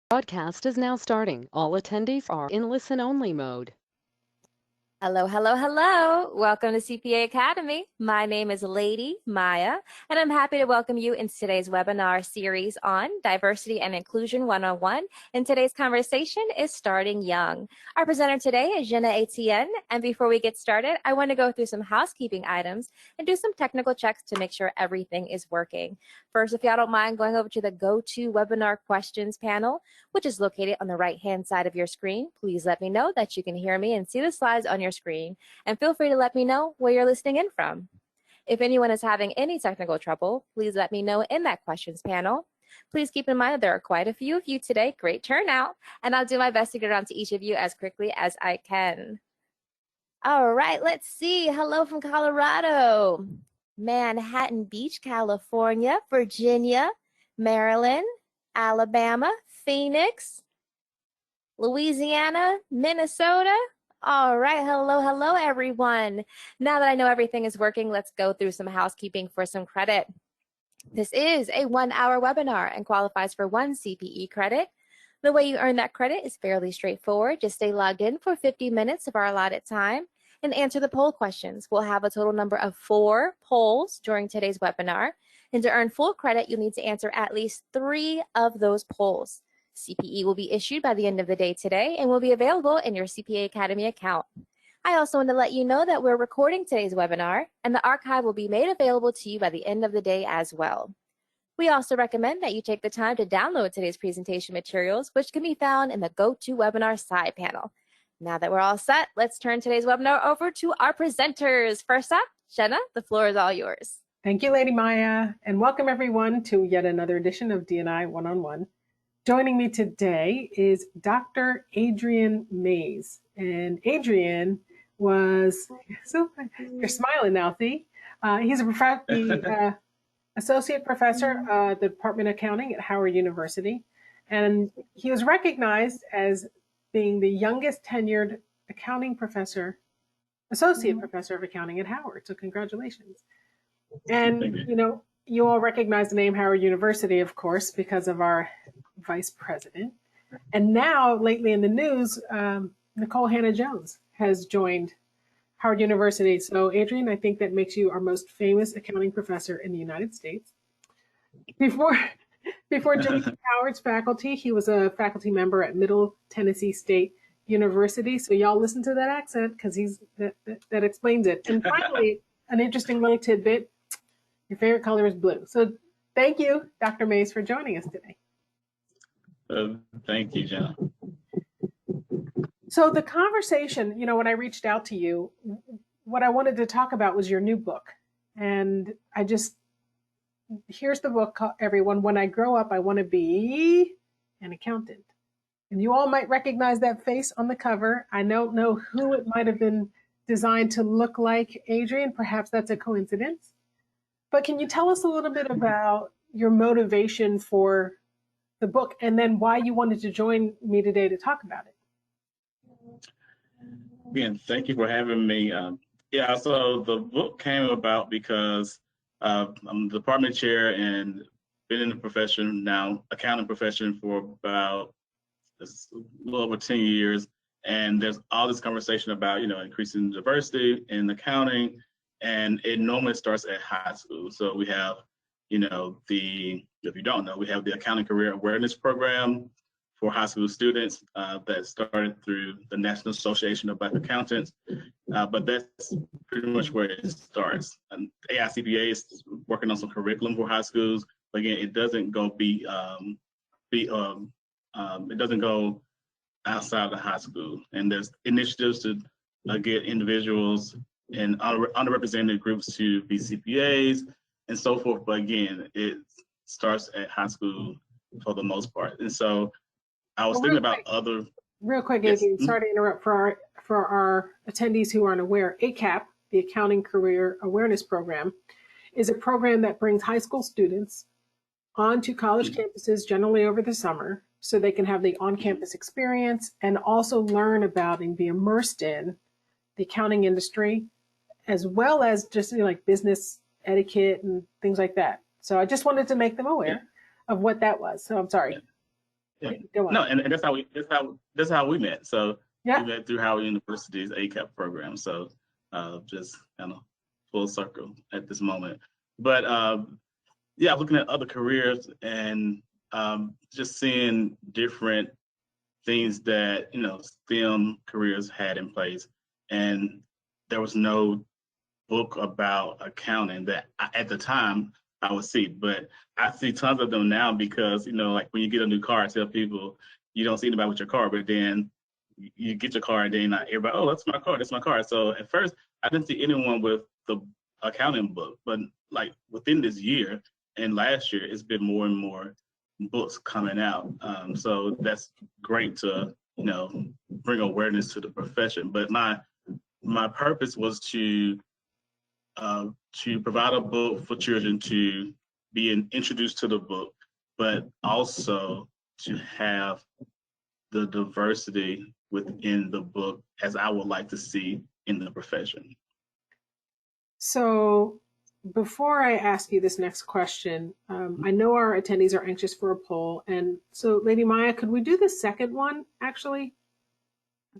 Broadcast is now starting. All attendees are in listen-only mode. Hello, hello, hello. Welcome to CPA Academy. My name is Lady Maya, and I'm happy to welcome you in today's webinar series on Diversity and Inclusion 101. And today's conversation is Starting Young. Our presenter today is Jina Etienne. And before we get started, I want to go through some housekeeping items and do some technical checks to make sure everything is working. First, if y'all don't mind going over to the GoToWebinar Questions panel, which is located on the right-hand side of your screen, please let me know that you can hear me and see the slides on your screen, and feel free to let me know where you're listening in from. If anyone is having any technical trouble, please let me know in that questions panel. Please keep in mind that there are quite a few of you today. Great turnout, and I'll do my best to get around to each of you as quickly as I can. All right, let's see. Hello from Colorado, Manhattan Beach, California, Virginia, Maryland, Alabama, Phoenix, Louisiana, Minnesota. All right, hello, hello, everyone. Now that I know everything is working, let's go through some housekeeping for some credit. This is a 1-hour webinar and qualifies for 1 CPE credit. The way you earn that credit is fairly straightforward. Just stay logged in for 50 minutes of our allotted time and answer the poll questions. We'll have a total number of 4 polls during today's webinar. And to earn full credit, you'll need to answer at least 3 of those polls. CPE will be issued by the end of the day today and will be available in your CPA Academy account. I also want to let you know that we're recording today's webinar, and the archive will be made available to you by the end of the day as well. We also recommend that you take the time to download today's presentation materials, which can be found in the GoToWebinar side panel. Now that we're all set, let's turn today's webinar over to our presenters. First up, Jina, the floor is all yours. Thank you, Lady Maya, and welcome everyone to yet another edition of D&I One-on-One. Joining me today is Dr. Adrian Mayse. And Adrian was, so you're smiling now, see? He's the associate professor at the Department of Accounting at Howard University. And he was recognized as being the youngest tenured accounting professor, associate professor of accounting at Howard. So congratulations. And, you know, you all recognize the name Howard University, of course, because of our vice president. And now, lately in the news, Nicole Hannah-Jones has joined Howard University. So, Adrian, I think that makes you our most famous accounting professor in the United States. Before joining Howard's faculty, he was a faculty member at Middle Tennessee State University. So, y'all listen to that accent because that explains it. And finally, an interesting little tidbit. Your favorite color is blue. So thank you, Dr. Mayse, for joining us today. Thank you, Jina. So the conversation, you know, when I reached out to you, what I wanted to talk about was your new book. And here's the book, everyone. When I grow up, I want to be an accountant. And you all might recognize that face on the cover. I don't know who it might have been designed to look like, Adrian. Perhaps that's a coincidence. But can you tell us a little bit about your motivation for the book and then why you wanted to join me today to talk about it? Again, thank you for having me. So the book came about because I'm the department chair and been in the profession now, accounting profession, for about a little over 10 years. And there's all this conversation about, you know, increasing diversity in accounting. And it normally starts at high school. So we have, you know, if you don't know, we have the Accounting Career Awareness Program for high school students that started through the National Association of Black Accountants. But that's pretty much where it starts. And AICPA is working on some curriculum for high schools. But again, it doesn't go it doesn't go outside of high school. And there's initiatives to get individuals and underrepresented groups to be CPAs and so forth. But again, it starts at high school for the most part. And so I was thinking about other. Real quick, Yes. Adrian, sorry to interrupt. For our attendees who aren't aware, ACAP, the Accounting Career Awareness Program, is a program that brings high school students onto college campuses generally over the summer so they can have the on-campus experience and also learn about and be immersed in the accounting industry, as well as just, you know, like business etiquette and things like that. So I just wanted to make them aware of what that was. So I'm sorry. Yeah. Go on. No, and that's how we met. So Yeah. we met through Howard University's AICPA program. So just kind of full circle at this moment. But yeah, looking at other careers and just seeing different things that STEM careers had in place, and there was no book about accounting that at the time I would see, but I see tons of them now because like when you get a new car, I tell people you don't see anybody with your car, but then you get your car and then everybody, oh, that's my car, that's my car. So at first I didn't see anyone with the accounting book, but like within this year and last year, it's been more and more books coming out. So that's great to bring awareness to the profession. But my purpose was to provide a book for children to be introduced to the book, but also to have the diversity within the book as I would like to see in the profession. So before I ask you this next question, I know our attendees are anxious for a poll. And so Lady Maya, could we do the second one actually?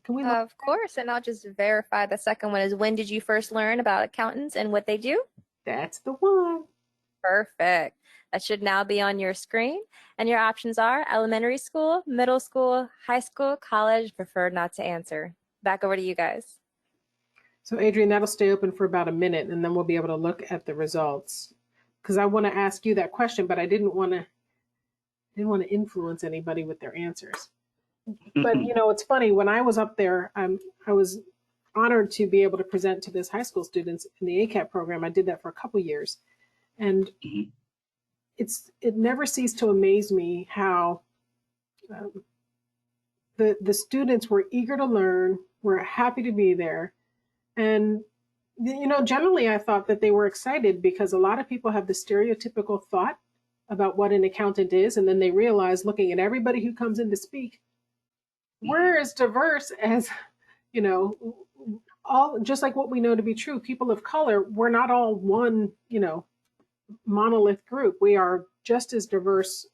Can we Of course, and I'll just verify the second one is when did you first learn about accountants and what they do? That's the one. Perfect. That should now be on your screen. And your options are elementary school, middle school, high school, college, preferred not to answer. Back over to you guys. So Adrian, that'll stay open for about a minute and then we'll be able to look at the results. Because I want to ask you that question, but I didn't want to influence anybody with their answers. But it's funny, when I was up there, I was honored to be able to present to this high school students in the ACAP program. I did that for a couple years. And it never ceased to amaze me how the students were eager to learn, were happy to be there. And, generally I thought that they were excited because a lot of people have the stereotypical thought about what an accountant is. And then they realize, looking at everybody who comes in to speak, we're as diverse as, all just like what we know to be true. People of color, we're not all one, monolith group. We are just as diverse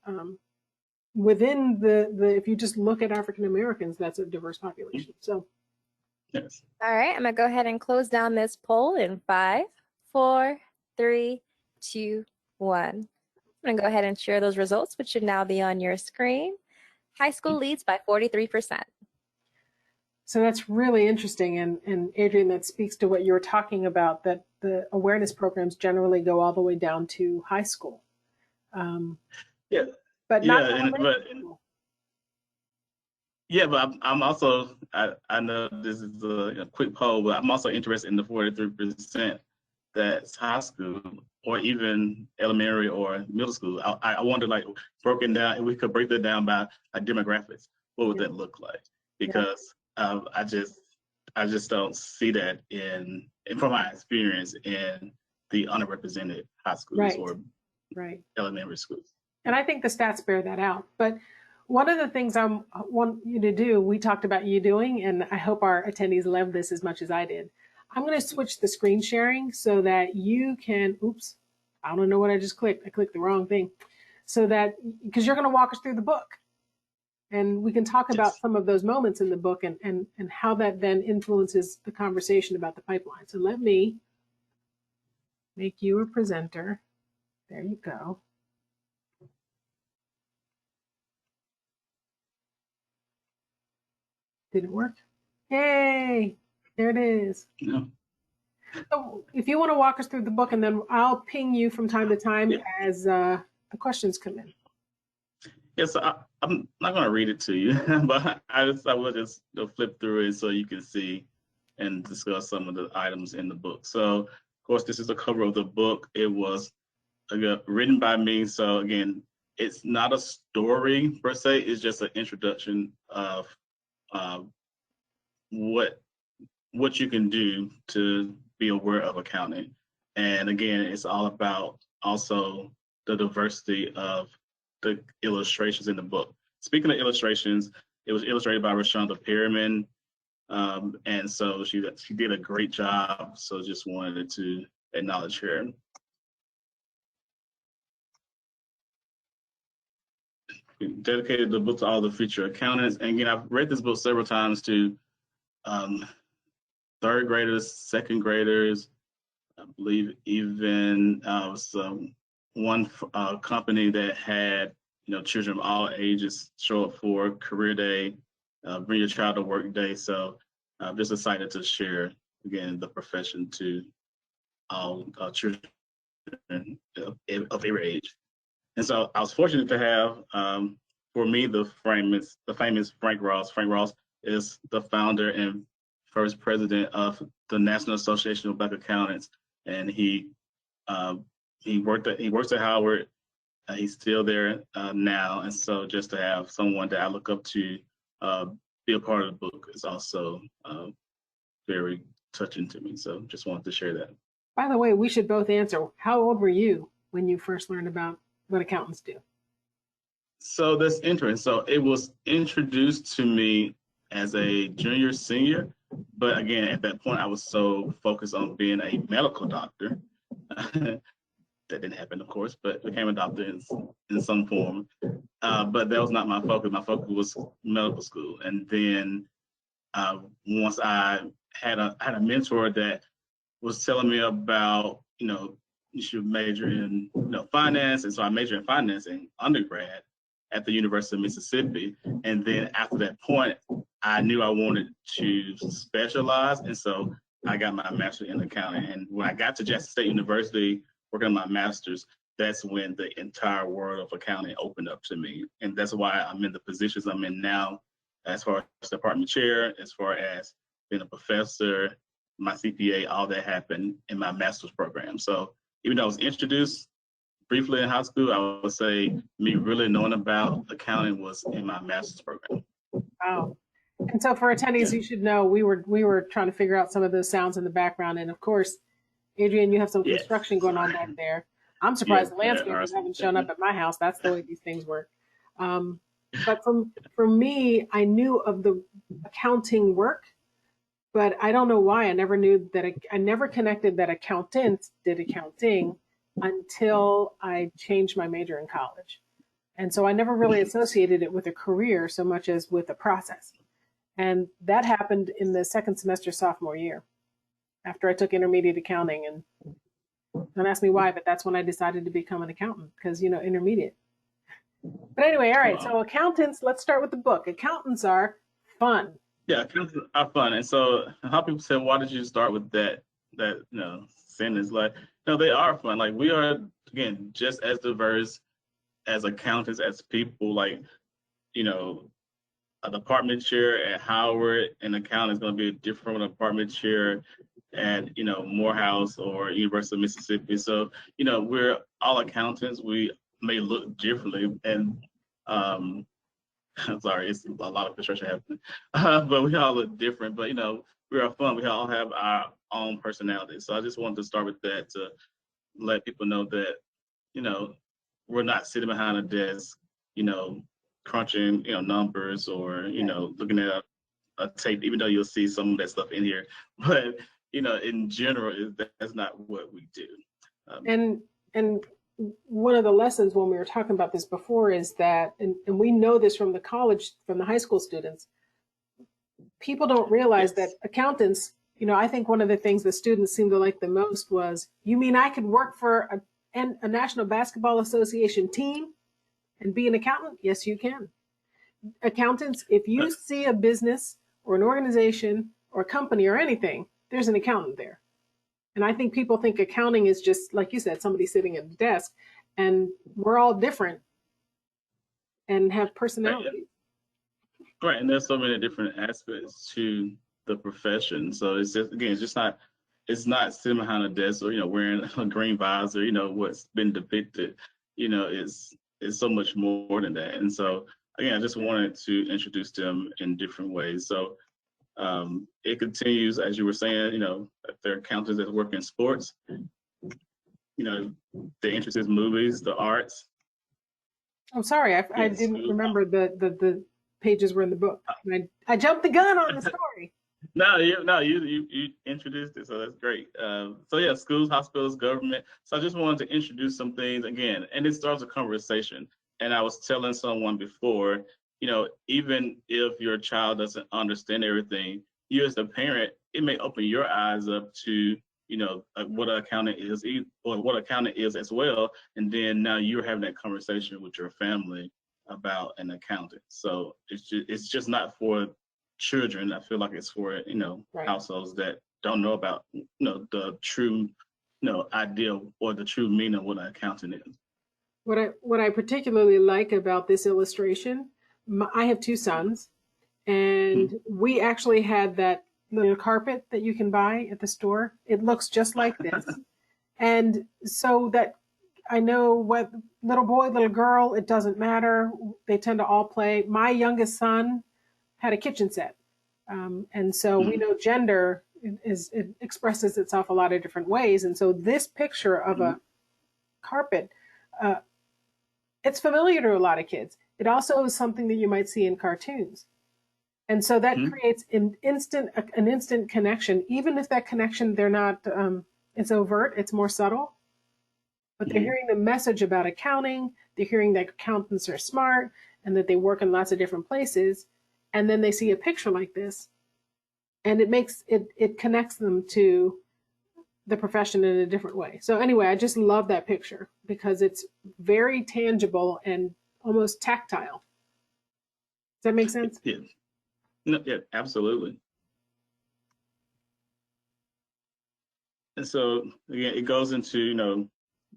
within the if you just look at African Americans, that's a diverse population. So yes. All right, I'm gonna go ahead and close down this poll in 5, 4, 3, 2, 1. I'm gonna go ahead and share those results, which should now be on your screen. High school leads by 43%. So that's really interesting. And Adrian, that speaks to what you were talking about, that the awareness programs generally go all the way down to high school. Yeah. But not but I'm also, I know this is a quick poll, but I'm also interested in the 43% that's high school or even elementary or middle school. I wonder, like, broken down, if we could break that down by demographics, what would that look like? Because I just don't see that from my experience in the underrepresented high schools or elementary schools. And I think the stats bear that out. But one of the things I want you to do, we talked about you doing, and I hope our attendees love this as much as I did. I'm going to switch the screen sharing so that you can, oops, I don't know what I just clicked. I clicked the wrong thing. So that, because you're going to walk us through the book. And we can talk about some of those moments in the book and how that then influences the conversation about the pipeline. So let me make you a presenter. There you go. Did it work? Yay! There it is. Yeah. So if you want to walk us through the book, and then I'll ping you from time to time as the questions come in. Yes, I'm not going to read it to you, but I will just flip through it so you can see and discuss some of the items in the book. So, of course, this is the cover of the book. It was written by me. So again, it's not a story per se. It's just an introduction of what you can do to be aware of accounting. And again, it's all about also the diversity of the illustrations in the book. Speaking of illustrations, it was illustrated by Rashonda Perriman. And so she did a great job. So just wanted to acknowledge her. dedicated the book to all the future accountants. And again, I've read this book several times to third graders, second graders. I believe even one company that had children of all ages show up for career day, bring your child to work day. So I'm just excited to share again the profession to all children of every age. And so I was fortunate to have, for me, the famous Frank Ross. Frank Ross is the founder and first president of the National Association of Black Accountants, and he works at Howard. He's still there now, and so just to have someone that I look up to be a part of the book is also very touching to me. So just wanted to share that. By the way, we should both answer. How old were you when you first learned about what accountants do? So that's interesting. So it was introduced to me as a junior, senior, but again, at that point, I was so focused on being a medical doctor. That didn't happen, of course, but became a doctor in some form. But that was not my focus. My focus was medical school. And then once I had a mentor that was telling me about, you should major in finance. And so I majored in finance in undergrad at the University of Mississippi. And then after that point, I knew I wanted to specialize. And so I got my master's in accounting. And when I got to Jackson State University, working on my master's, that's when the entire world of accounting opened up to me. And that's why I'm in the positions I'm in now, as far as department chair, as far as being a professor, my CPA, all that happened in my master's program. So even though I was introduced briefly in high school, I would say me really knowing about accounting was in my master's program. Wow. And so for attendees, you should know we were trying to figure out some of those sounds in the background. And of course, Adrian, you have some construction going on back there. I'm surprised the landscapers haven't shown up at my house. That's the way these things work. But for me, I knew of the accounting work, but I don't know why. I never knew that. I never connected that accountants did accounting until I changed my major in college. And so I never really associated it with a career so much as with a process. And that happened in the second semester sophomore year, after I took intermediate accounting. And don't ask me why, but that's when I decided to become an accountant, because, intermediate. But anyway, all right, so accountants, let's start with the book. Accountants are fun. Yeah, accountants are fun. And so how people say, why did you start with that sentence? Like, no, they are fun. Like, we are, again, just as diverse as accountants, as people. Like, a department chair at Howard in accounting is going to be different from a department chair at Morehouse or University of Mississippi. So we're all accountants. We may look differently, and I'm sorry, it's a lot of construction happening, but we all look different. But we are fun. We all have our own personalities. So I just wanted to start with that to let people know that we're not sitting behind a desk, crunching numbers or looking at a tape, even though you'll see some of that stuff in here. But in general, that's not what we do. And one of the lessons when we were talking about this before is that, and we know this from the high school students, people don't realize that accountants, I think one of the things the students seemed to like the most was, you mean I could work for a National Basketball Association team and be an accountant? Yes, you can. Accountants, if you see a business or an organization or a company or anything, there's an accountant there. And I think people think accounting is just, like you said, somebody sitting at a desk, and we're all different and have personalities. Right, and there's so many different aspects to the profession. So it's just, again, it's not sitting behind a desk or, wearing a green visor, what's been depicted, is so much more than that. And so, again, I just wanted to introduce them in different ways. So it continues, as you were saying, if there are accountants that work in sports, the interest is movies, the arts. I'm sorry, I didn't remember the pages were in the book. I jumped the gun on the story. No, you introduced it, so that's great. So yeah, schools, hospitals, government. So I just wanted to introduce some things again, and it starts a conversation. And I was telling someone before, even if your child doesn't understand everything, you as a parent, it may open your eyes up to, what accounting is, or what accounting is as well. And then now you're having that conversation with your family about an accountant. So it's just not for children. I feel like it's for, Right. households that don't know about, the true, idea or the true meaning of what an accountant is. What I particularly like about this illustration, I have two sons, and we actually had that little carpet that you can buy at the store. It looks just like this. And so that I know what little boy, little girl, it doesn't matter. They tend to all play. My youngest son had a kitchen set. And so we know gender it expresses itself a lot of different ways. And so this picture of a carpet, it's familiar to a lot of kids. It also is something that you might see in cartoons. And so that creates an instant connection, even if that connection, they're not, it's overt, it's more subtle. But they're hearing the message about accounting, they're hearing that accountants are smart and that they work in lots of different places. And then they see a picture like this, and it connects them to the profession in a different way. So anyway, I just love that picture because it's very tangible and almost tactile. Does that make sense? Yeah. No, yeah, absolutely. And so again, it goes into,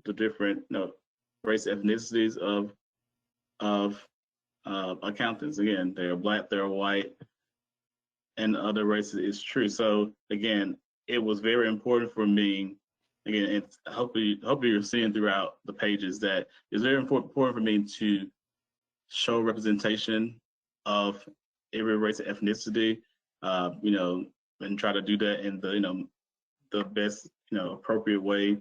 the different, race ethnicities of accountants. Again, they're Black, they're white, and other races is true. So again, it was very important for me. Again, it's hopefully you're seeing throughout the pages that it's very important for me to show representation of every race and ethnicity, and try to do that in the best, appropriate way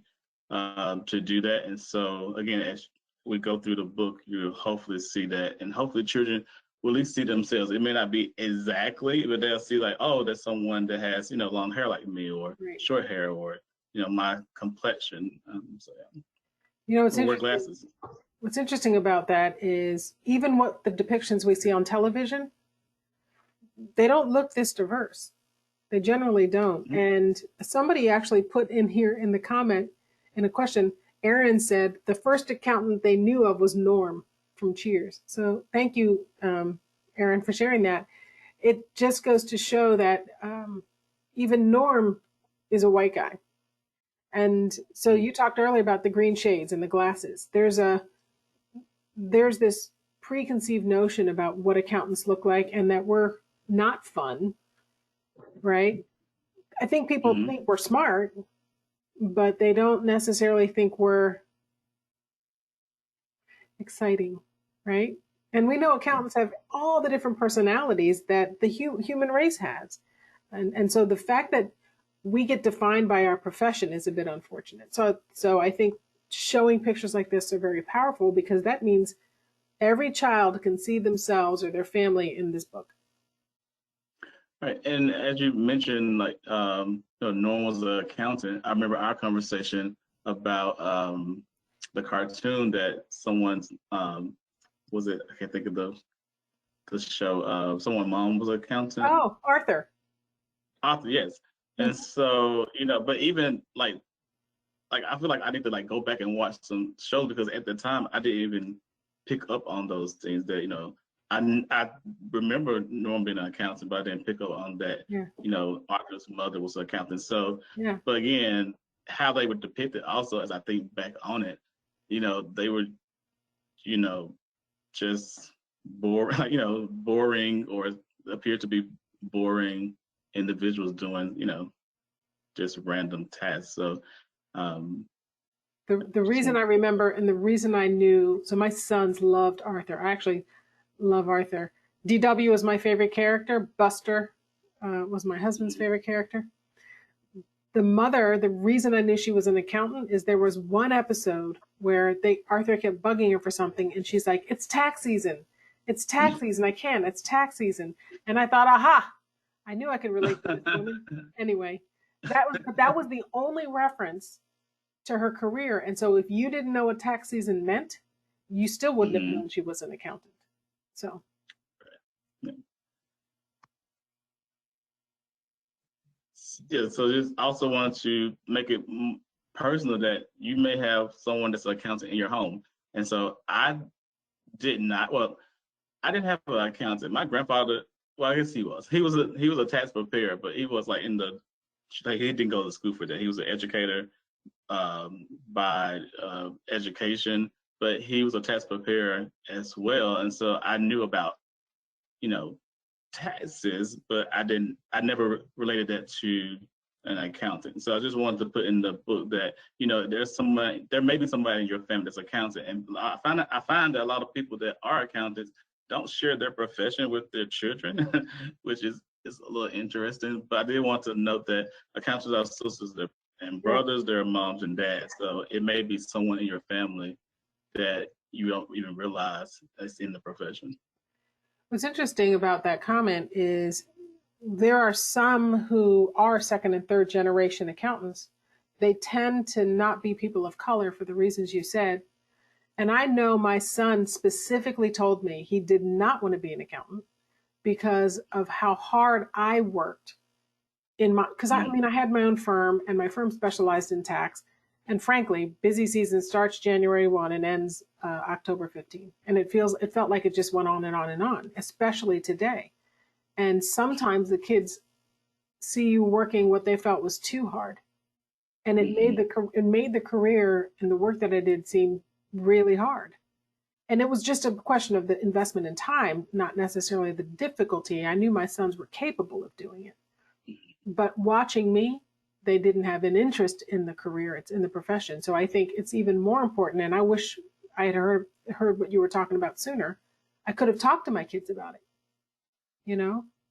to do that. And so again, as we go through the book, you'll hopefully see that, and hopefully children will at least see themselves. It may not be exactly, but they'll see like, oh, that's someone that has, long hair like me, or short hair, or, my complexion. Wear glasses. What's interesting about that is even what the depictions we see on television, they don't look this diverse. They generally don't. And somebody actually put in here in the comment, in a question, Aaron said the first accountant they knew of was Norm from Cheers. So thank you, Aaron, for sharing that. It just goes to show that even Norm is a white guy. And so you talked earlier about the green shades and the glasses. There's this preconceived notion about what accountants look like and that we're not fun, right? I think people think we're smart, but they don't necessarily think we're exciting, right? And we know accountants have all the different personalities that the human race has. And so the fact that we get defined by our profession is a bit unfortunate. So I think showing pictures like this are very powerful because that means every child can see themselves or their family in this book. Right, and as you mentioned, like Norm was an accountant. I remember our conversation about the cartoon that someone's was it? I can't think of the show. Someone mom was an accountant. Oh, Arthur. Arthur, yes. And so but even like I feel like I need to go back and watch some shows because at the time I didn't even pick up on those things that I remember Norm being an accountant, but I didn't pick up on that. Yeah. Arthur's mother was an accountant. So, yeah. But again, how they were depicted also, as I think back on it, they were, just boring, boring or appear to be boring individuals doing, just random tasks. So, the reason I remember and the reason I knew, so my sons loved Arthur. I actually love Arthur. DW was my favorite character. Buster was my husband's favorite character. The mother, the reason I knew she was an accountant is there was one episode where Arthur kept bugging her for something and she's like, it's tax season. It's tax season. I can't. It's tax season. And I thought, aha, I knew I could relate to this woman. Anyway, that was the only reference to her career. And so if you didn't know what tax season meant, you still wouldn't have Mm-hmm. known she was an accountant. So. Yeah, so just also want to make it personal that you may have someone that's an accountant in your home. And so I did not, well, I didn't have an accountant. My grandfather, well, I guess he was. He was a tax preparer, but he was like he didn't go to school for that. He was an educator by education, but he was a tax preparer as well. And so I knew about, taxes, but I never related that to an accountant. So I just wanted to put in the book that, there may be somebody in your family that's accountant. And I find that a lot of people that are accountants don't share their profession with their children, which is a little interesting. But I did want to note that accountants are sisters and brothers, they're moms and dads. So it may be someone in your family that you don't even realize that's in the profession. What's interesting about that comment is there are some who are second and third generation accountants. They tend to not be people of color for the reasons you said. And I know my son specifically told me he did not want to be an accountant because of how hard I worked because I had my own firm and my firm specialized in tax. And frankly, busy season starts January 1 and ends October 15. And it felt like it just went on and on and on, especially today. And sometimes the kids see you working what they felt was too hard. And it made the career and the work that I did seem really hard. And it was just a question of the investment in time, not necessarily the difficulty. I knew my sons were capable of doing it. But watching me, they didn't have an interest in the career, it's in the profession. So I think it's even more important. And I wish I had heard what you were talking about sooner. I could have talked to my kids about it,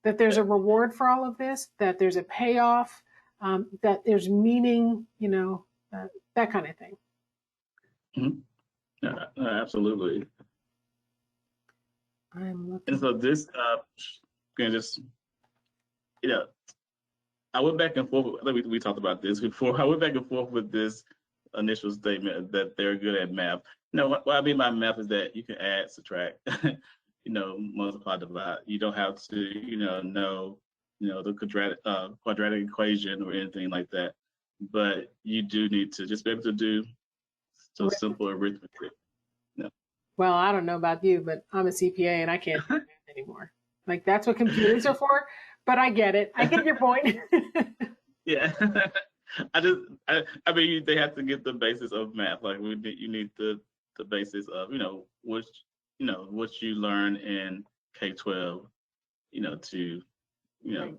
that there's a reward for all of this, that there's a payoff, that there's meaning, that kind of thing. Mm-hmm. Yeah, absolutely. I'm looking. And so this, I went back and forth. We talked about this before. I went back and forth with this initial statement that they're good at math. What I mean by math is that you can add, subtract, multiply, divide. You don't have to, know, the quadratic equation or anything like that. But you do need to just be able to do some simple arithmetic. Well, I don't know about you, but I'm a CPA and I can't do math anymore. Like that's what computers are for. But I get it. I get your point. Yeah. They have to get the basis of math. Like you need the basis of, what you learn in K-12, to, Right.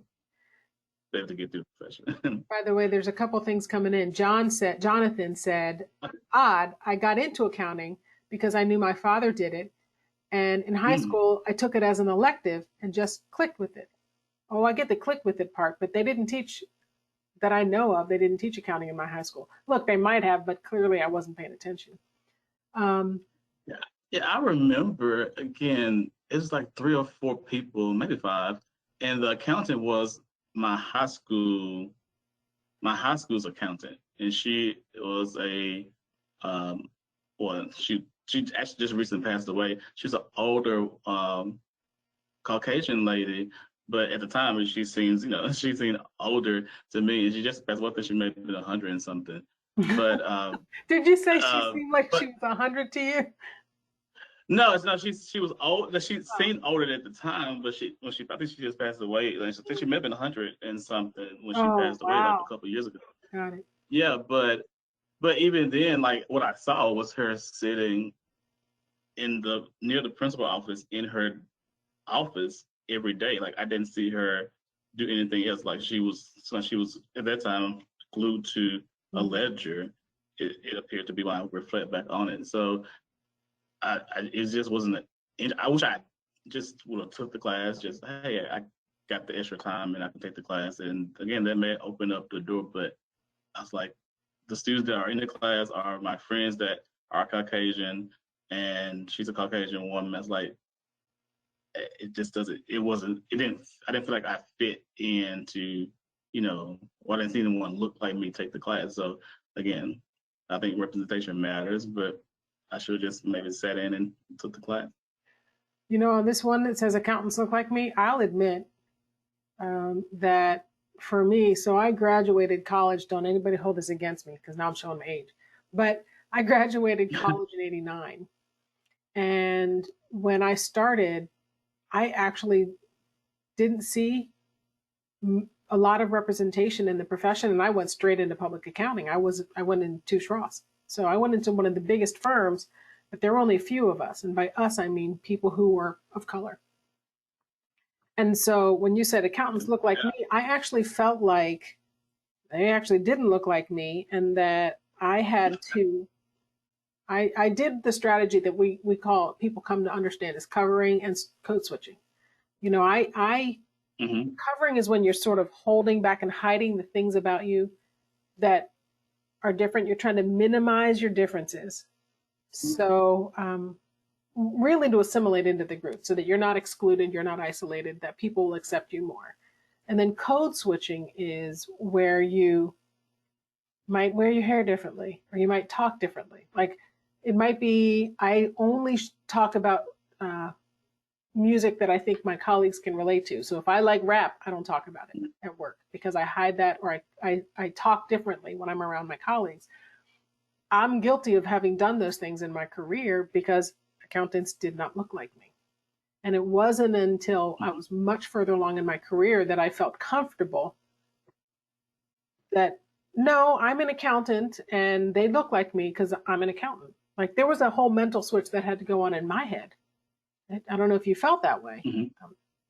be able to get through the profession. By the way, there's a couple things coming in. Jonathan said, odd, I got into accounting because I knew my father did it. And in high school, I took it as an elective and just clicked with it. Oh, I get the click with it part, but they didn't teach that I know of. They didn't teach accounting in my high school. Look, they might have, but clearly I wasn't paying attention. Yeah, I remember, again, it was like 3 or 4 people, maybe 5, and the accountant was my high school's accountant, and she was she actually just recently passed away. She's an older Caucasian lady, but at the time she seemed older to me, and she just passed away. She may have been 100 and something. But did you say she seemed like she was 100 to you? No, it's not. She was old. She seemed older at the time, but I think she just passed away. Like, I think she may have been 100 and something when she passed away, like a couple of years ago. Got it. Yeah, but even then, like what I saw was her sitting near the principal office in her office every day. Like I didn't see her do anything else. Like she was at that time glued to a ledger. It appeared to be when I reflect back on it. So it just wasn't. I wish I just would have took the class. Just hey, I got the extra time and I can take the class. And again, that may open up the door. But I was like, the students that are in the class are my friends that are Caucasian, and she's a Caucasian woman. It's like it just doesn't. It wasn't. It didn't. I didn't feel like I fit into. I didn't see anyone look like me take the class. So again, I think representation matters, but I should have just maybe sat in and took the class. You know, on this one that says accountants look like me, I'll admit that for me, so I graduated college. Don't anybody hold this against me because now I'm showing my age. But I graduated college in '89. And when I started, I actually didn't see a lot of representation in the profession, and I went straight into public accounting. I went into Ross. So I went into one of the biggest firms, but there were only a few of us. And by us, I mean people who were of color. And so when you said accountants look like me, I actually felt like they actually didn't look like me, and that I had to, I did the strategy that we call, people come to understand, is covering and code switching. You know, covering is when you're sort of holding back and hiding the things about you that are different. You're trying to minimize your differences. So really to assimilate into the group so that you're not excluded, you're not isolated, that people will accept you more. And then code switching is where you might wear your hair differently, or you might talk differently. Like it might be, I only talk about music that I think my colleagues can relate to. So if I like rap, I don't talk about it at work because I hide that, or I talk differently when I'm around my colleagues. I'm guilty of having done those things in my career because accountants did not look like me. And it wasn't until I was much further along in my career that I felt comfortable that, no, I'm an accountant and they look like me because I'm an accountant. Like there was a whole mental switch that had to go on in my head. I don't know if you felt that way in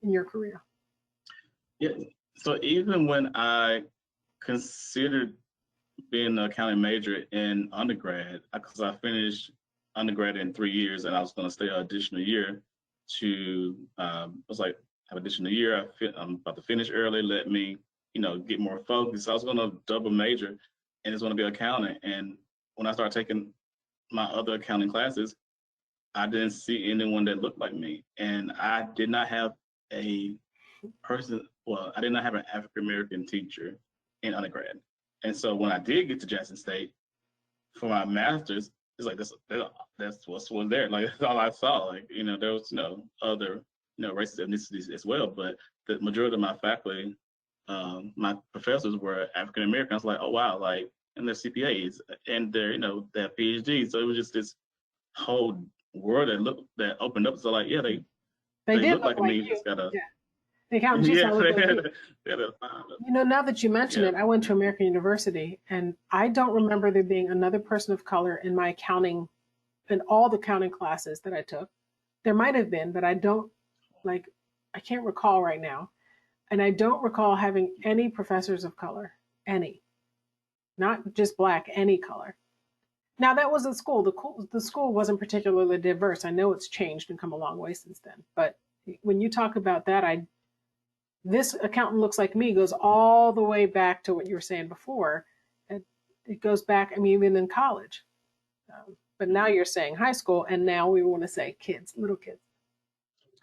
your career. Yeah. So even when I considered being an accounting major in undergrad, because I finished undergrad in 3 years and I was going to stay an additional year to, I was like, have an additional year. I'm about to finish early. Let me, get more focused. I was going to double major and it's going to be accounting. And when I started taking my other accounting classes, I didn't see anyone that looked like me. And I did not have a person, I did not have an African-American teacher in undergrad. And so when I did get to Jackson State for my master's, it's like, that's what was there. Like, that's all I saw. Like, there was, other, races, ethnicities as well. But the majority of my faculty, my professors were African-American. I was like, oh, wow, like, and they're CPAs and they're, they have PhDs. So it was just this whole world that opened up. So like, yeah, they did look like me. You. Just gotta, yeah. The accountants used to look like you. Now that you mention it, I went to American University, and I don't remember there being another person of color in my accounting, in all the accounting classes that I took. There might have been, but I can't recall right now. And I don't recall having any professors of color, any, not just Black, any color. Now that was the school. The school wasn't particularly diverse. I know it's changed and come a long way since then. But when you talk about that, this accountant looks like me goes all the way back to what you were saying before. It goes back, even in college. But now you're saying high school, and now we want to say kids, little kids.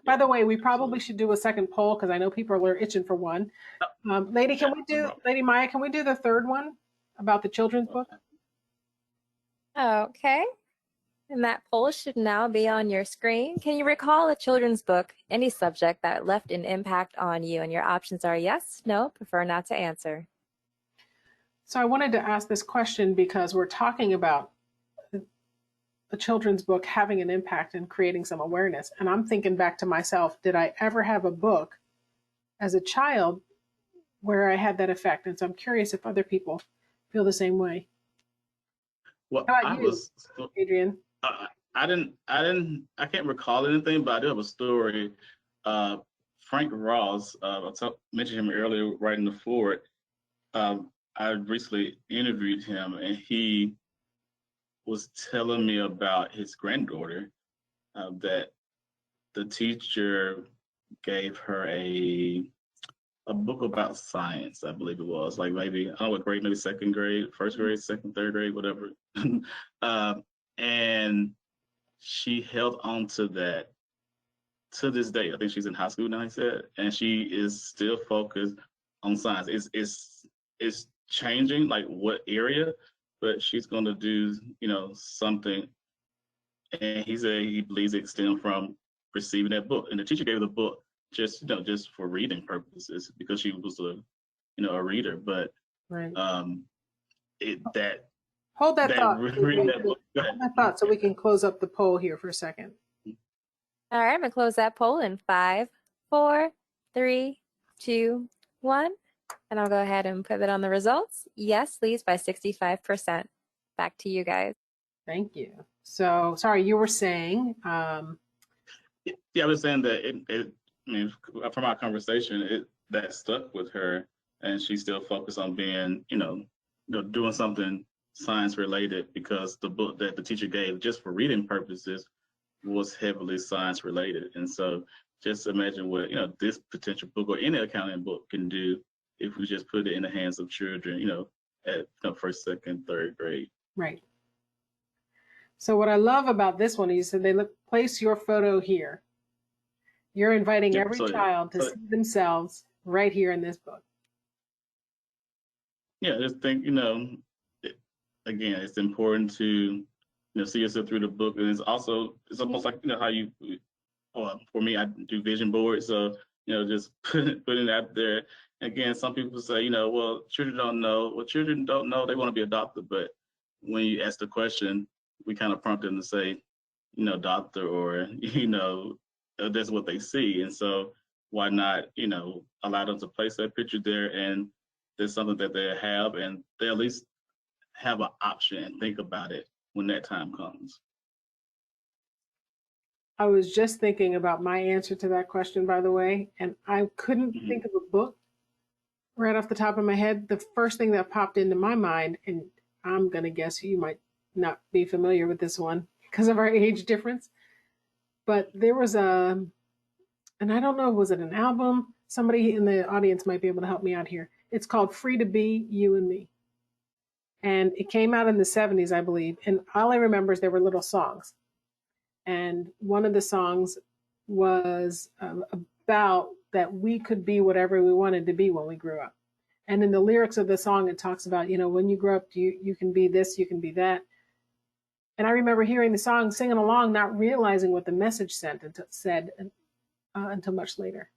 By the way, we probably should do a second poll because I know people are itching for one. Lady Maya, can we do the third one about the children's book? Okay. And that poll should now be on your screen. Can you recall a children's book, any subject, that left an impact on you? And your options are yes, no, prefer not to answer. So I wanted to ask this question because we're talking about a children's book having an impact and creating some awareness. And I'm thinking back to myself, did I ever have a book as a child where I had that effect? And so I'm curious if other people feel the same way. Well, how about you, Adrian? I can't recall anything, but I do have a story. Frank Ross, I mentioned him earlier, right in the forward. I recently interviewed him, and he was telling me about his granddaughter, that the teacher gave her a book about science, I believe it was, like maybe, I don't know what grade, maybe second grade, first grade, second, third grade, whatever. And she held on to that to this day. I think she's in high school now, he said, and she is still focused on science. It's changing, like what area, but she's going to do, something and he said he believes it stemmed from receiving that book. And the teacher gave the book just just for reading purposes because she was a reader. But Right. Hold that thought. reading that book. Hold that thought so we can close up the poll here for a second. All right, I'm gonna close that poll in 5, 4, 3, 2, 1. And I'll go ahead and put it on the results. Yes, please, by 65%. Back to you guys. Thank you. So, sorry, you were saying. Yeah, I was saying that from our conversation, that stuck with her, and she still focused on being, doing something science related because the book that the teacher gave just for reading purposes was heavily science related. And so just imagine what, this potential book or any accounting book can do if we just put it in the hands of children, at first, second, third grade. Right. So what I love about this one, you said place your photo here. You're inviting every child to see themselves right here in this book. Yeah, just think, again, it's important to, see yourself through the book. And it's almost like, how you, for me, I do vision boards. So, just putting it out there. Again, some people say, well, children don't know. Well, children don't know they want to be adopted. But when you ask the question, we kind of prompt them to say, doctor, or, that's what they see. And so why not, allow them to place that picture there, and there's something that they have, and they at least have an option and think about it when that time comes. I was just thinking about my answer to that question, by the way, and I couldn't think of a book right off the top of my head. The first thing that popped into my mind, and I'm going to guess you might not be familiar with this one because of our age difference, but there was and I don't know, was it an album? Somebody in the audience might be able to help me out here. It's called Free to Be, You and Me. And it came out in the 70s, I believe. And all I remember is there were little songs. And one of the songs was about that we could be whatever we wanted to be when we grew up. And in the lyrics of the song, it talks about, when you grow up, you can be this, you can be that. And I remember hearing the song, singing along, not realizing what the message said until much later.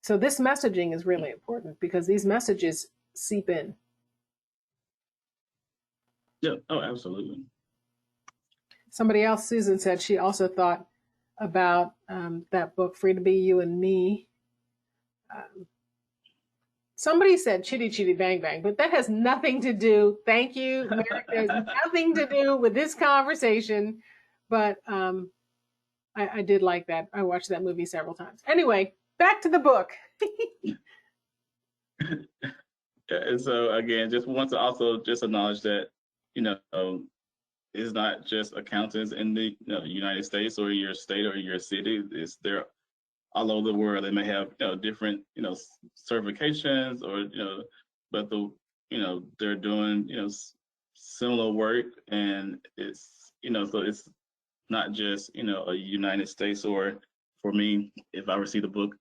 So this messaging is really important because these messages seep in. Yeah, oh, absolutely. Somebody else, Susan, said she also thought about that book, Free to Be You and Me. Somebody said Chitty Chitty Bang Bang, but that has nothing to do, thank you, Merrick, there's nothing to do with this conversation. But I did like that. I watched that movie several times. Anyway, back to the book. And so again, just want to also just acknowledge that, it's not just accountants in the United States or your state or your city. It's there all over the world. They may have different certifications or but they're doing similar work, and it's so it's not just a United States, or for me, if I receive the book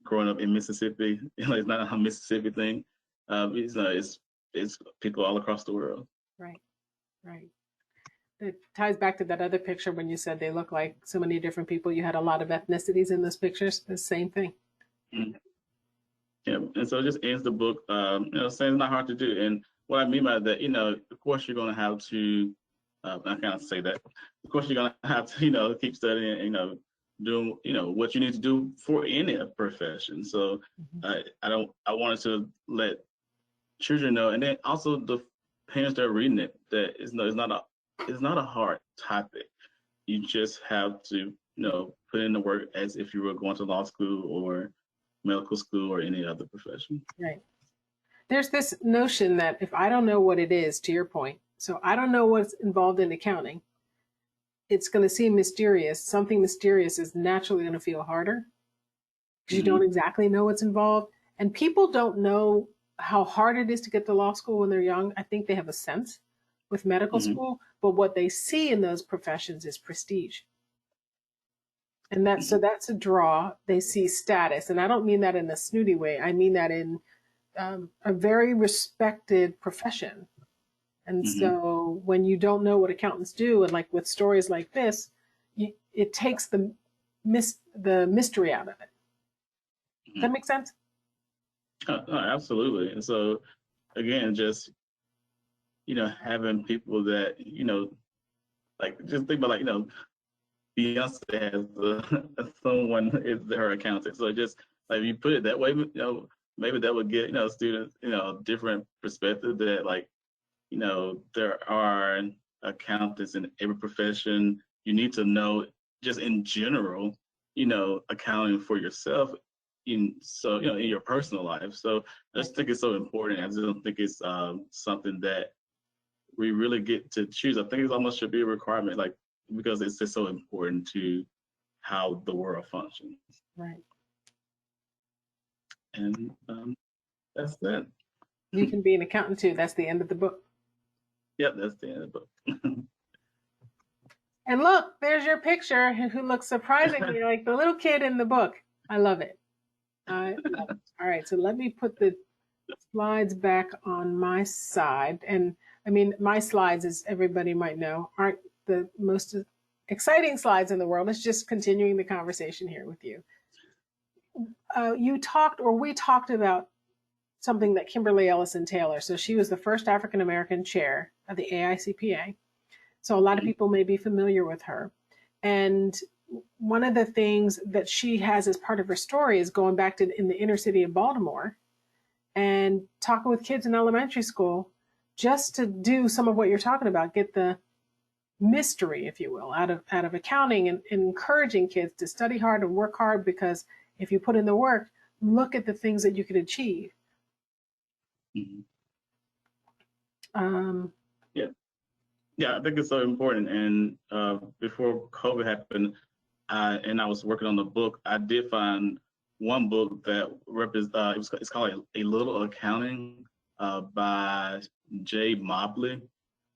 growing up in Mississippi, it's not a Mississippi thing. It's people all across the world. Right. It ties back to that other picture when you said they look like so many different people. You had a lot of ethnicities in those pictures. The same thing. Mm-hmm. Yeah, and so it just ends the book, saying it's not hard to do. And what I mean by that, of course you're going to have to, I can't say that. Of course you're going to have to, keep studying, doing, what you need to do for any profession. So I wanted to let children know, and then also the parents that are reading it, that it's not a hard topic. You just have to, put in the work as if you were going to law school or medical school or any other profession. Right. There's this notion that if I don't know what it is, to your point, so I don't know what's involved in accounting, it's going to seem mysterious. Something mysterious is naturally going to feel harder because you don't exactly know what's involved. And people don't know how hard it is to get to law school when they're young. I think they have a sense with medical school, but what they see in those professions is prestige. And so that's a draw. They see status. And I don't mean that in a snooty way. I mean that in a very respected profession. And Mm-hmm. so when you don't know what accountants do, and like with stories like this, it takes the mystery out of it. Does that make sense? Absolutely. And so, again, just, having people that, like, just think about, like, Beyonce has someone is her accountant. So just like if you put it that way, maybe that would get, students, a different perspective that, like, there are accountants in every profession. You need to know just in general, accounting for yourself in your personal life. So I just think it's so important. I just don't think it's something that we really get to choose. I think it almost should be a requirement, like, because it's just so important to how the world functions. Right. And that's that. You can be an accountant too. That's the end of the book. Yep, that's the end of the book. And look, there's your picture who looks surprisingly like the little kid in the book. I love it. I love it. All right, so let me put the slides back on my side. And I mean, my slides, as everybody might know, aren't the most exciting slides in the world. It's just continuing the conversation here with you. We talked about something that Kimberly Ellison Taylor, so she was the first African-American chair of the AICPA. So a lot of people may be familiar with her. And one of the things that she has as part of her story is going back to in the inner city of Baltimore and talking with kids in elementary school just to do some of what you're talking about, get the mystery, if you will, out of accounting, and encouraging kids to study hard and work hard, because if you put in the work, look at the things that you could achieve. Mm-hmm. Yeah, I think it's so important. And before COVID happened, and I was working on the book, I did find one book that it's called A Little Accounting by Jay Mobley.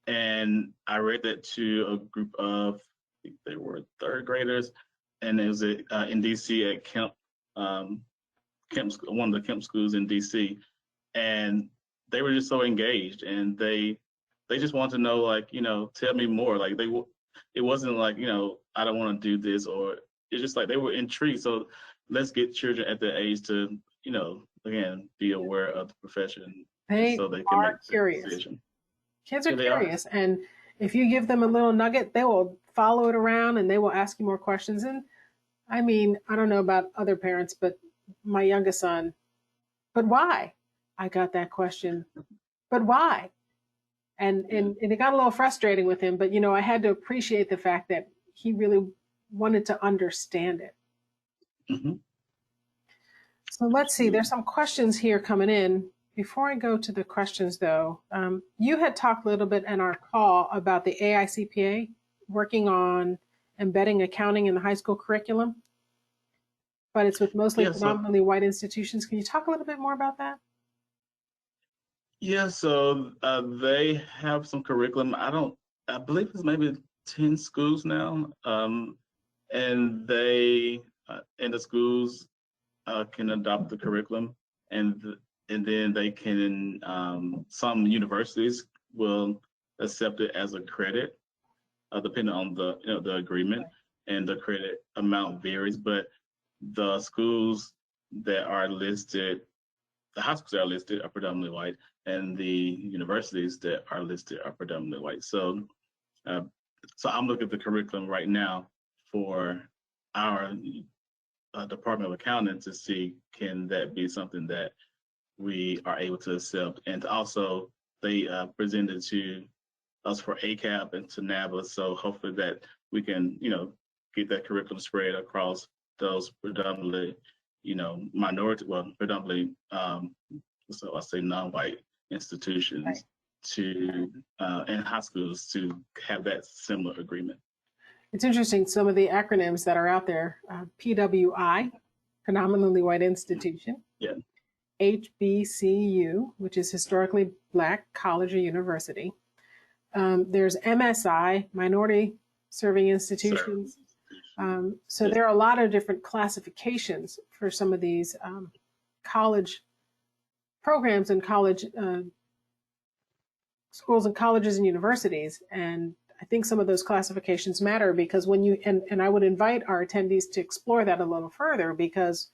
And I read that to a group of, I think they were third graders, and it was in DC at Kemp, one of the Kemp schools in DC. And they were just so engaged, and they just wanted to know, like, tell me more. Like, it wasn't like, I don't want to do this, or it's just like they were intrigued. So let's get children at the age to, again, be aware of the profession, so they can make a decision. Kids are curious, and if you give them a little nugget, they will follow it around and they will ask you more questions. And I mean, I don't know about other parents, but my youngest son, but why? I got that question, but why? And it got a little frustrating with him, but I had to appreciate the fact that he really wanted to understand it. Mm-hmm. So let's see, there's some questions here coming in. Before I go to the questions, though, you had talked a little bit in our call about the AICPA working on embedding accounting in the high school curriculum, but it's with mostly predominantly white institutions. Can you talk a little bit more about that? Yeah, so they have some curriculum. I believe it's maybe 10 schools now, and they and the schools can adopt the curriculum, and then they can, some universities will accept it as a credit, depending on the agreement, and the credit amount varies. But the schools that are listed, the high schools that are listed, are predominantly white, and the universities that are listed are predominantly white. So, so I'm looking at the curriculum right now for our Department of Accounting to see, can that be something that we are able to accept. And also, they presented to us for AICPA and to NABA. So hopefully that we can, get that curriculum spread across those predominantly, predominantly, so I say non-white institutions, to and high schools, to have that similar agreement. It's interesting, some of the acronyms that are out there: PWI, predominantly white institution. Yeah. HBCU, which is historically black college or university. There's MSI, minority serving institutions. So there are a lot of different classifications for some of these college programs and college schools and colleges and universities. And I think some of those classifications matter because when you, and I would invite our attendees to explore that a little further, because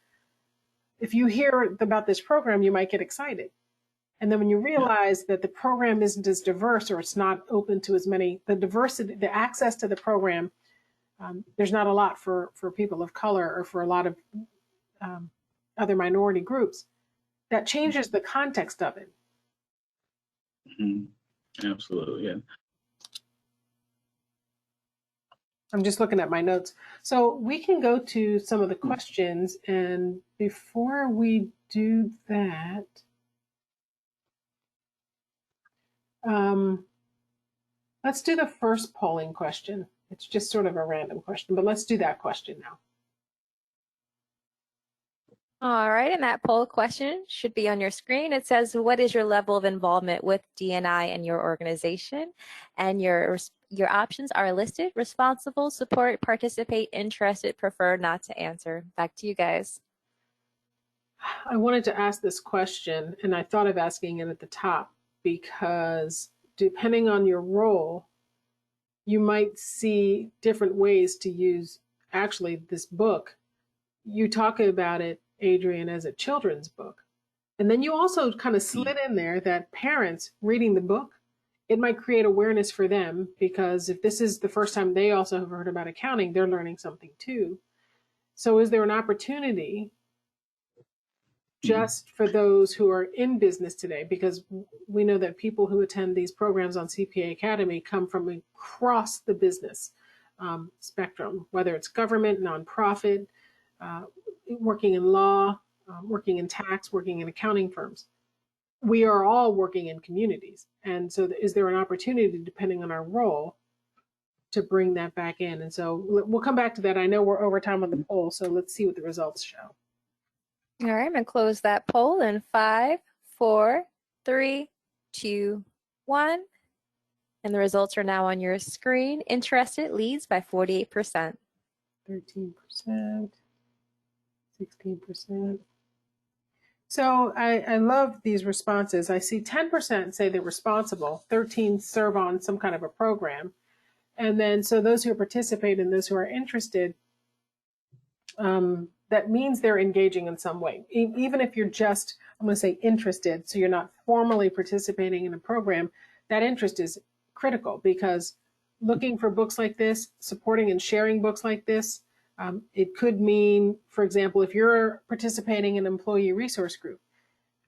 if you hear about this program, you might get excited. And then when you realize that the program isn't as diverse or it's not open to as many, the diversity, the access to the program, there's not a lot for people of color or for a lot of other minority groups. That changes the context of it. Mm-hmm. Absolutely, yeah. I'm just looking at my notes. So we can go to some of the questions. And before we do that, let's do the first polling question. It's just sort of a random question, but let's do that question now. All right, and that poll question should be on your screen. It says, what is your level of involvement with D&I in your organization? And your options are listed: responsible, support, participate, interested, prefer not to answer. Back to you guys. I wanted to ask this question, and I thought of asking it at the top, because depending on your role, you might see different ways to use actually this book. You talk about it, Adrian, as a children's book. And then you also kind of slid in there that parents reading the book, it might create awareness for them, because if this is the first time they also have heard about accounting, they're learning something too. So is there an opportunity just for those who are in business today? Because we know that people who attend these programs on CPA Academy come from across the business spectrum, whether it's government, nonprofit, working in law, working in tax, working in accounting firms. We are all working in communities. And so is there an opportunity, depending on our role, to bring that back in? And so we'll come back to that. I know we're over time on the poll, so let's see what the results show. All right, I'm going to close that poll in 5, 4, 3, 2, 1. And the results are now on your screen. Interested leads by 48%. 13%, 16%. So I love these responses. I see 10% say they're responsible, 13 serve on some kind of a program. And then so those who participate and those who are interested, that means they're engaging in some way. Even if you're just, I'm going to say interested, so you're not formally participating in a program, that interest is critical, because looking for books like this, supporting and sharing books like this, it could mean, for example, if you're participating in an employee resource group,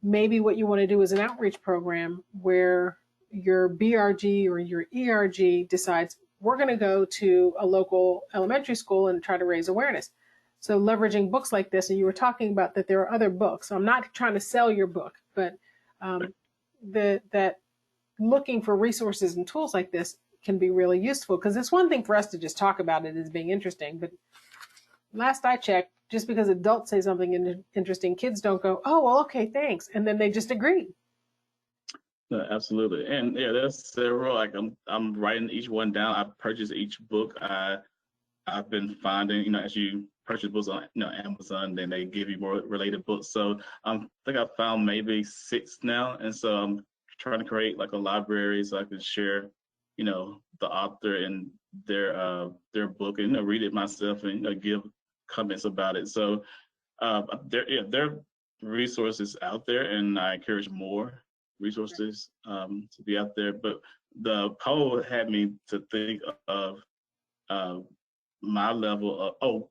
maybe what you want to do is an outreach program where your BRG or your ERG decides, we're going to go to a local elementary school and try to raise awareness. So leveraging books like this, and you were talking about that there are other books. So I'm not trying to sell your book, but that looking for resources and tools like this can be really useful, because it's one thing for us to just talk about it as being interesting, but last I checked, just because adults say something interesting, kids don't go, oh, well, okay, thanks. And then they just agree. No, absolutely. And yeah, there's several, like I'm writing each one down. I purchased each book. I've been finding, as you purchase books on, Amazon, then they give you more related books. So I think I found maybe 6 now. And so I'm trying to create like a library so I can share, the author and their book, and read it myself and give comments about it. So there are resources out there, and I encourage more resources to be out there. But the poll had me to think of my level of,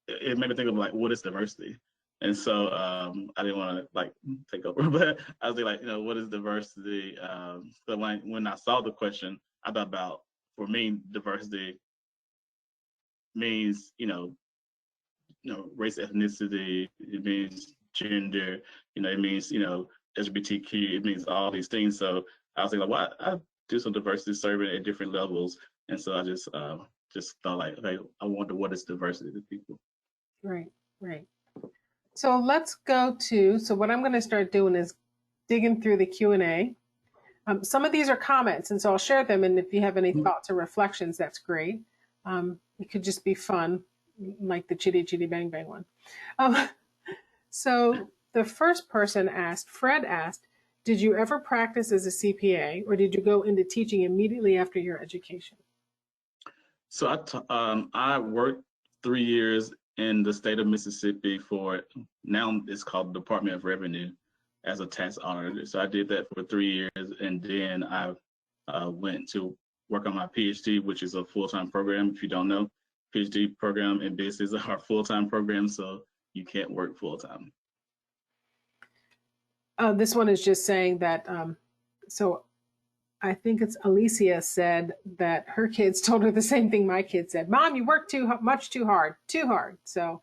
it made me think of like, what is diversity? And so I didn't want to like take over, but I was like, what is diversity? So when I saw the question, I thought about, for me, diversity means, race, ethnicity, it means gender, it means, LGBTQ, it means all these things. So I was like, well, I do some diversity survey at different levels. And so I just thought like, okay, I wonder what is diversity to people. Right. So let's go to, so what I'm going to start doing is digging through the Q&A. Some of these are comments, and so I'll share them. And if you have any thoughts or reflections, that's great. It could just be fun, like the chitty chitty bang bang one. So the first person asked, Fred asked, Did you ever practice as a CPA, or did you go into teaching immediately after your education? So I worked 3 years in the state of Mississippi for, now it's called the Department of Revenue, as a tax auditor. So I did that for 3 years, and then I went to work on my PhD, which is a full-time program. If you don't know, PhD program in business are full-time programs, so you can't work full-time. This one is just saying that, so I think it's Alicia said that her kids told her the same thing my kids said. Mom, you work too hard. So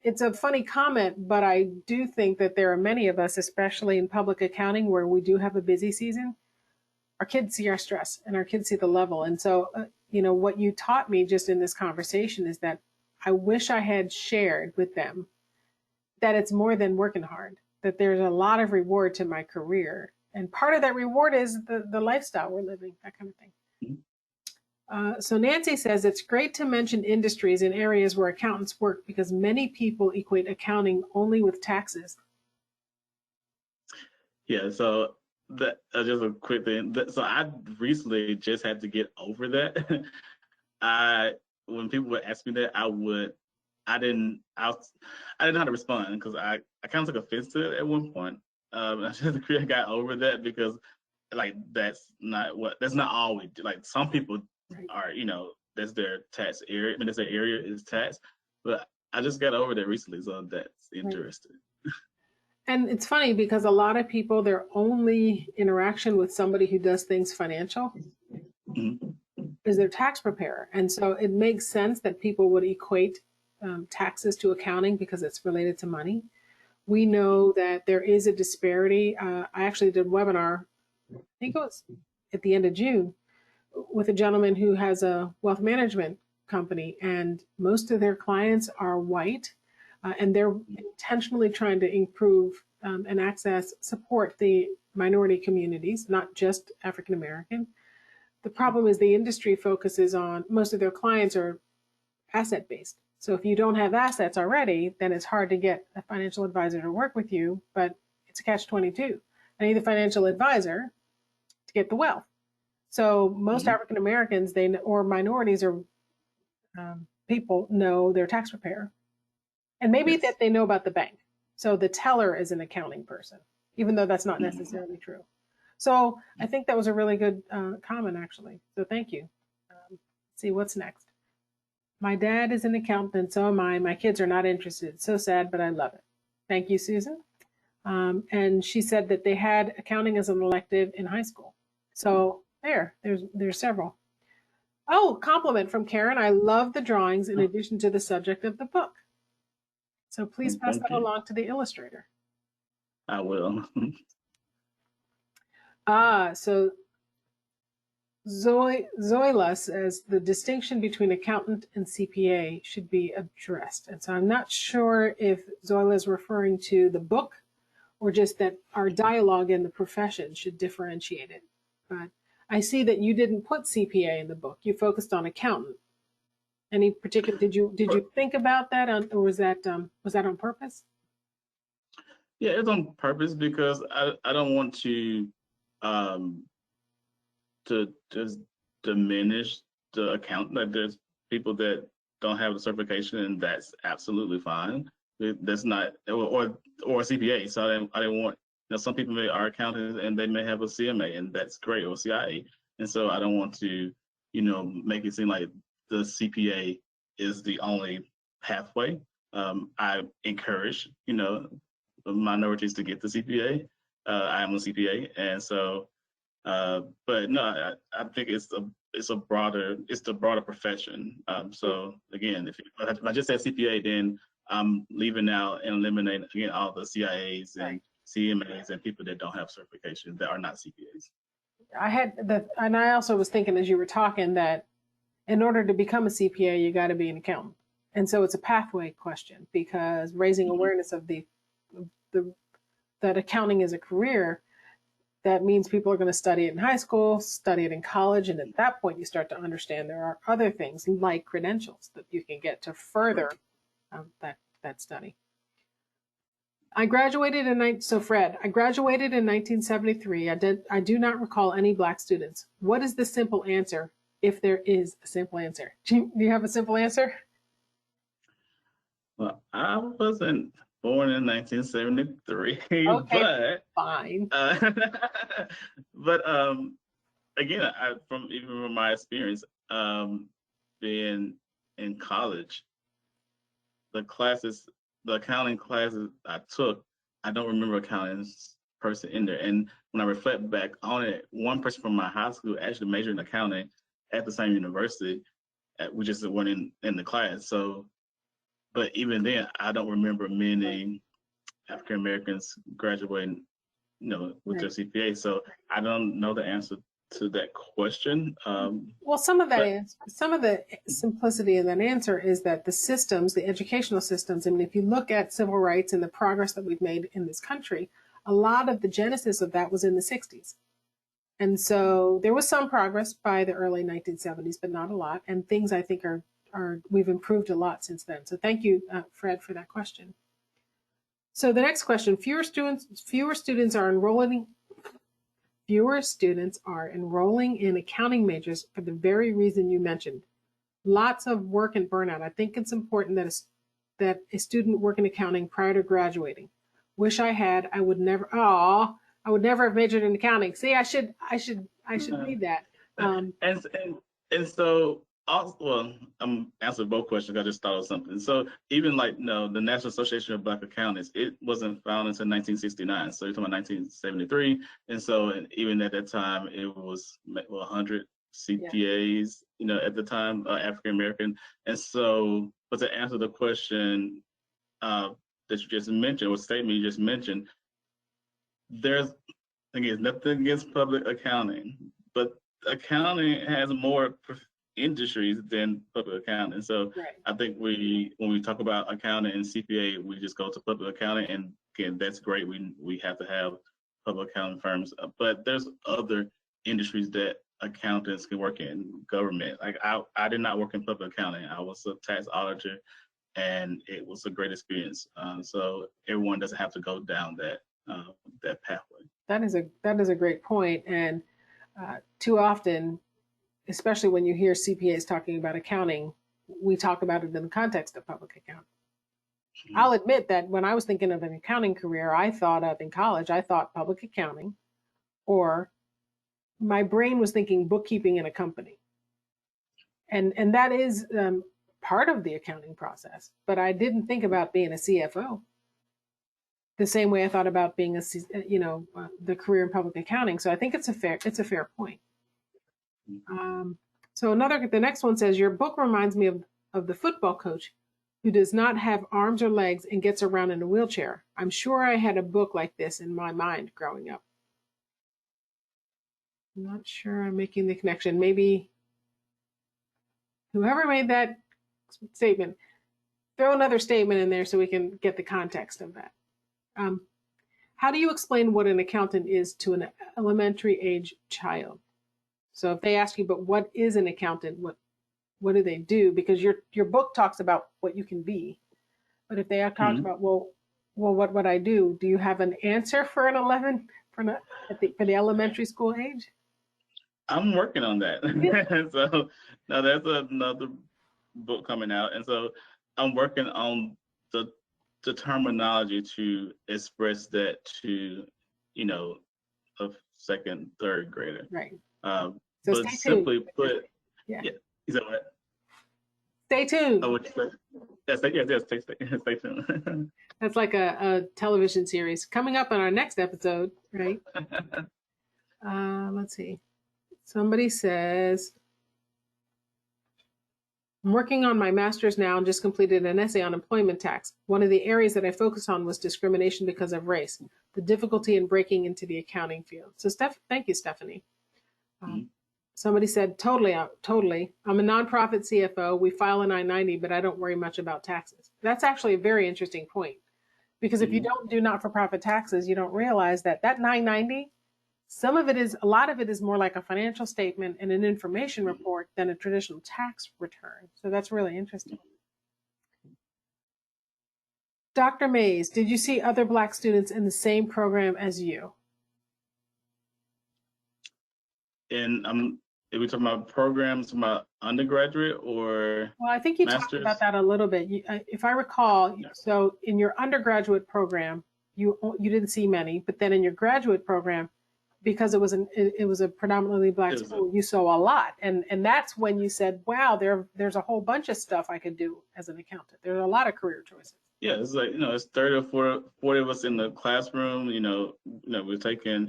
it's a funny comment, but I do think that there are many of us, especially in public accounting, where we do have a busy season. Our kids see our stress and our kids see the level. And so, what you taught me just in this conversation is that I wish I had shared with them that it's more than working hard, that there's a lot of reward to my career. And part of that reward is the lifestyle we're living, that kind of thing. So Nancy says, it's great to mention industries and areas where accountants work because many people equate accounting only with taxes. Yeah, so that just a quick thing. So I recently just had to get over that. When people would ask me that, I didn't know how to respond because I kind of took offense to it at one point. I just got over that because like that's not all we do. Like some people are, that's their tax area. I mean, that's their area is tax. But I just got over that recently, so that's interesting. And it's funny because a lot of people, their only interaction with somebody who does things financial is their tax preparer. And so it makes sense that people would equate taxes to accounting because it's related to money. We know that there is a disparity. I actually did a webinar, I think it was at the end of June, with a gentleman who has a wealth management company, and most of their clients are white, and they're intentionally trying to improve and support the minority communities, not just African American. The problem is the industry focuses on, most of their clients are asset-based. So if you don't have assets already, then it's hard to get a financial advisor to work with you, but it's a catch-22. I need a financial advisor to get the wealth. So most African Americans, or minorities, or people know their tax preparer. And maybe that they know about the bank. So the teller is an accounting person, even though that's not necessarily true. So I think that was a really good comment, actually. So thank you. See what's next. My dad is an accountant, so am I. My kids are not interested. So sad, but I love it. Thank you, Susan. And she said that they had accounting as an elective in high school. So there's several. Oh, compliment from Karen. I love the drawings in addition to the subject of the book. So please pass that along to the illustrator. I will. So Zoila says the distinction between accountant and CPA should be addressed. And so I'm not sure if Zoila is referring to the book or just that our dialogue in the profession should differentiate it. But I see that you didn't put CPA in the book. You focused on accountant. Any particular, did you think about that, or was that on purpose? Yeah, it's on purpose because I don't want to just diminish the account. Like there's people that don't have the certification, and that's absolutely fine. That's not or a CPA. So I didn't want. Some people are accountants and they may have a CMA, and that's great, or CIA. And so I don't want to, make it seem like the CPA is the only pathway. I encourage, minorities to get the CPA. I am a CPA, and so, but no, I think it's the broader profession. So again, if I just said CPA, then I'm leaving out and eliminating again all the CIAs and CMAs and people that don't have certification that are not CPAs. And I also was thinking as you were talking that in order to become a CPA, you got to be an accountant. And so it's a pathway question because raising awareness of that accounting is a career, that means people are going to study it in high school, study it in college. And at that point, you start to understand there are other things like credentials that you can get to further that study. I graduated so Fred, I graduated in 1973. I do not recall any Black students. What is the simple answer, if there is a simple answer? Do you have a simple answer? Well, I wasn't born in 1973, Okay, but fine. but again, from my experience, being in college, the accounting classes I took, I don't remember accounting person in there. And when I reflect back on it, one person from my high school actually majored in accounting at the same university. We just went in the class. So, but even then, I don't remember many African Americans graduating, with their CPA. So I don't know the answer to that question. Well, some of the simplicity of that answer is that the systems, the educational systems, I mean, if you look at civil rights and the progress that we've made in this country, a lot of the genesis of that was in the 60s. And so there was some progress by the early 1970s, but not a lot. And things I think we've improved a lot since then. So thank you, Fred, for that question. So the next question, fewer students are enrolling in accounting majors for the very reason you mentioned. Lots of work and burnout. I think it's important that a student work in accounting prior to graduating. Wish I had. I would never have majored in accounting. See, I should read that. And so also, well, I'm answering both questions. I just thought of something. So even like the National Association of Black Accountants, it wasn't founded until 1969. So you're talking about 1973, and so even at that time, it was 100 CPAs, at the time, African American. And so, but to answer the question that you just mentioned, or statement you just mentioned, there's, again, nothing against public accounting, but accounting has more industries than public accounting. So I think when we talk about accounting and CPA, we just go to public accounting, and again, that's great. We have to have public accounting firms, but there's other industries that accountants can work in. Government. Like I did not work in public accounting. I was a tax auditor, and it was a great experience. So everyone doesn't have to go down that pathway. That is a great point. And too often, especially when you hear CPAs talking about accounting, we talk about it in the context of public accounting. Mm-hmm. I'll admit that when I was thinking of an accounting career, in college, I thought public accounting, or my brain was thinking bookkeeping in a company. And that is part of the accounting process, but I didn't think about being a CFO the same way I thought about being the career in public accounting. So I think it's a fair point. So the next one says, your book reminds me of the football coach who does not have arms or legs and gets around in a wheelchair. I'm sure I had a book like this in my mind growing up. I'm not sure I'm making the connection. Maybe whoever made that statement, throw another statement in there so we can get the context of that. How do you explain what an accountant is to an elementary age child? So if they ask you, but what is an accountant? What do they do? Because your book talks about what you can be. But if they have talked about, well, what would I do? Do you have an answer for for the elementary school age? I'm working on that. So now there's another book coming out. And so I'm working on the terminology to express that to, a second, third grader. Right. So but simply put, is that what? Stay tuned. Oh, what you say? Yes, stay tuned. That's like a television series coming up on our next episode, right? Let's see. Somebody says, I'm working on my master's now and just completed an essay on employment tax. One of the areas that I focused on was discrimination because of race, the difficulty in breaking into the accounting field. So thank you, Stephanie. Somebody said, totally. I'm a nonprofit CFO. We file an I-90, but I don't worry much about taxes. That's actually a very interesting point, because if you don't do not-for-profit taxes, you don't realize that 990, a lot of it is more like a financial statement and an information report than a traditional tax return. So that's really interesting. Dr. Mayse, did you see other Black students in the same program as you? And if we talking about programs, about undergraduate or Well, I think you talked about that a little bit. If I recall, so in your undergraduate program, you didn't see many, but then in your graduate program, because it was a predominantly Black school, you saw a lot, and that's when you said, "Wow, there's a whole bunch of stuff I could do as an accountant. There's a lot of career choices." Yeah, it's like, it's 30 or 40 of us in the classroom. We're taking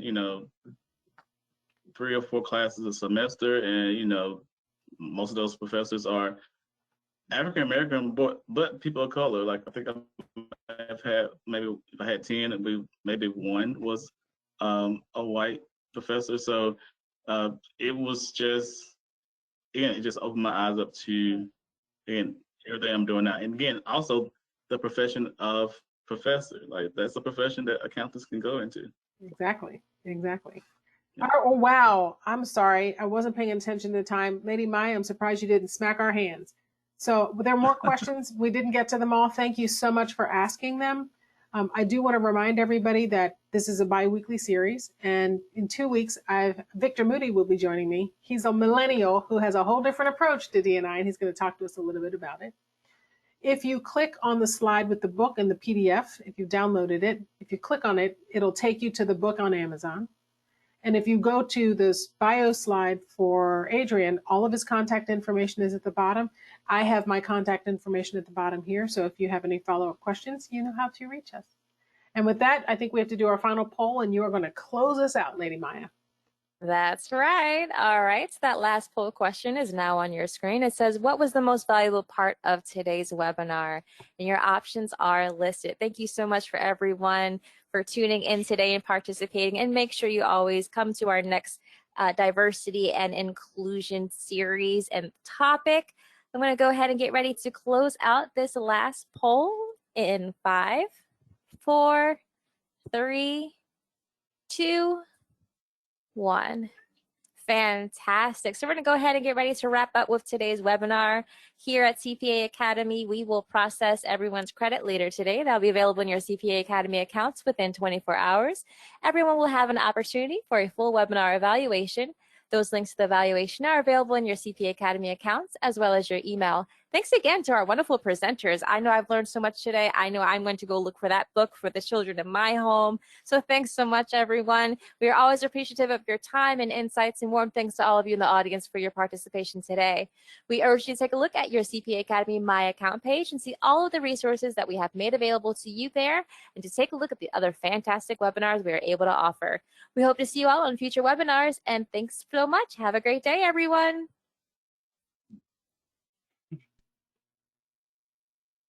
3 or 4 classes a semester, and most of those professors are African American, but people of color. Like, I think I've had, maybe if I had 10, maybe one was a white professor. So it was just, again, it just opened my eyes up to, again, everything I'm doing now. And again, also the profession of professor. Like, that's a profession that accountants can go into. Exactly. Yeah. Oh, wow. I'm sorry. I wasn't paying attention to the time. Lady Maya, I'm surprised you didn't smack our hands. So there are more questions. We didn't get to them all. Thank you so much for asking them. I do want to remind everybody that this is a bi-weekly series. And in 2 weeks, Victor Moody will be joining me. He's a millennial who has a whole different approach to D&I, and he's going to talk to us a little bit about it. If you click on the slide with the book and the PDF, if you've downloaded it, if you click on it, it'll take you to the book on Amazon. And if you go to this bio slide for Adrian, all of his contact information is at the bottom. I have my contact information at the bottom here. So if you have any follow-up questions, you know how to reach us. And with that, I think we have to do our final poll, and you are going to close us out, Lady Maya. That's right. All right. So that last poll question is now on your screen. It says, what was the most valuable part of today's webinar? And your options are listed. Thank you so much for everyone for tuning in today and participating. And make sure you always come to our next diversity and inclusion series and topic. I'm going to go ahead and get ready to close out this last poll in 5, 4, 3, 2, 1. Fantastic. So we're going to go ahead and get ready to wrap up with today's webinar. Here at CPA Academy, we will process everyone's credit later today. That'll be available in your CPA Academy accounts within 24 hours. Everyone will have an opportunity for a full webinar evaluation. Those links to the evaluation are available in your CPA Academy accounts as well as your email. Thanks again to our wonderful presenters. I know I've learned so much today. I know I'm going to go look for that book for the children in my home. So thanks so much, everyone. We are always appreciative of your time and insights, and warm thanks to all of you in the audience for your participation today. We urge you to take a look at your CPA Academy My Account page and see all of the resources that we have made available to you there, and to take a look at the other fantastic webinars we are able to offer. We hope to see you all on future webinars, and thanks so much. Have a great day, everyone.